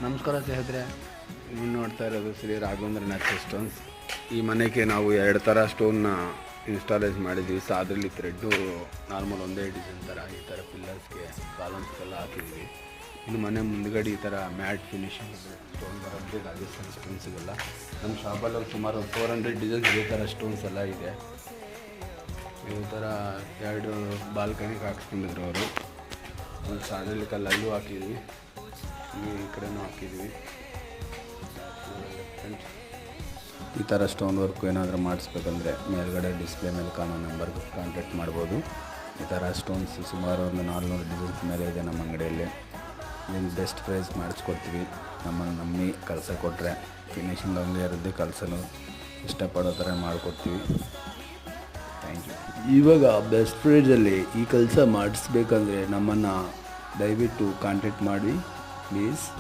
ನಮಸ್ಕಾರ ಸ್ನೇಹಿತರೆ, ನೀವು ನೋಡ್ತಾ ಇರೋದು ಶ್ರೀ ರಾಘವೇಂದ್ರ ನ್ಯಾಚುರಲ್ ಸ್ಟೋನ್ಸ್. ಈ ಮನೆಗೆ ನಾವು 2 ಥರ ಸ್ಟೋನ್ನ ಇನ್ಸ್ಟಾಲೇಜ್ ಮಾಡಿದ್ದೀವಿ. ಸೊ ಅದರಲ್ಲಿ ಥ್ರೆಡ್ಡು ನಾರ್ಮಲ್ ಒಂದೇ ಡಿಸೈನ್ ಥರ ಈ ಥರ ಪಿಲ್ಲರ್ಸ್ಗೆ ಕಾಲಮ್ಸ್ಗೆಲ್ಲ ಹಾಕಿದ್ವಿ. ಇನ್ನು ಮನೆ ಮುಂದ್ಗಡೆ ಈ ಥರ ಮ್ಯಾಟ್ ಫಿನಿಶಿಂಗ್ ಸ್ಟೋನ್ ಬರೋದು ರಾಜಸ್ಥಾನ್ ಸ್ಟೋನ್ಸ್ಗೆಲ್ಲ ನಮ್ಮ ಶಾಪಲ್ಲಿ ಸುಮಾರು 400 ಡಿಸೈನ್ಸ್ ಇದೇ ಥರ ಸ್ಟೋನ್ಸ್ ಎಲ್ಲ ಇದೆ. ಈ ಥರ 2 ಬಾಲ್ಕನಿಗೆ ಹಾಕ್ಸ್ಕೊಂಡಿದ್ರು ಅವರು. ಒಂದು ಸಾದಲ್ಲಿ ಕಲ್ಲಲ್ಲೂ ಹಾಕಿದ್ವಿ, ಈ ಕಡೆನೂ ಹಾಕಿದ್ವಿ. ಈ ಥರ ಸ್ಟೋನ್ ವರ್ಕು ಏನಾದರೂ ಮಾಡಿಸ್ಬೇಕಂದ್ರೆ ಮೇಲ್ಗಡೆ ಡಿಸ್ಪ್ಲೇ ಮೇಲೆ ಕಾಣೋ ನಂಬರ್ಗೆ ಕಾಂಟ್ಯಾಕ್ಟ್ ಮಾಡ್ಬೋದು. ಈ ಥರ ಸ್ಟೋನ್ಸ್ ಸುಮಾರು ಒಂದು 400 ಡಿಸೈನ್ಸ್ ಮೇಲೆ ಇದೆ ನಮ್ಮ ಅಂಗಡಿಯಲ್ಲಿ. ನಿಮ್ಗೆ ಬೆಸ್ಟ್ ಪ್ರೈಸ್ ಮಾಡಿಸ್ಕೊಡ್ತೀವಿ. ನಮ್ಮನ್ನು ನಂಬಿ ಕೆಲಸ ಕೊಟ್ಟರೆ ಫಿನಿಶಿಂಗ್ ಹಂಗೆ ಇರುತ್ತೆ, ಕೆಲಸನೂ ಇಷ್ಟಪಡೋ ಥರ ಮಾಡಿಕೊಡ್ತೀವಿ. Thank you. ಇವಾಗ ಬೆಸ್ಟ್ ಪ್ರೈಸಲ್ಲಿ ಈ ಕೆಲಸ ಮಾಡಿಸ್ಬೇಕಂದ್ರೆ ನಮ್ಮನ್ನು ದಯವಿಟ್ಟು ಕಾಂಟ್ಯಾಕ್ಟ್ ಮಾಡಿ ಪ್ಲೀಸ್.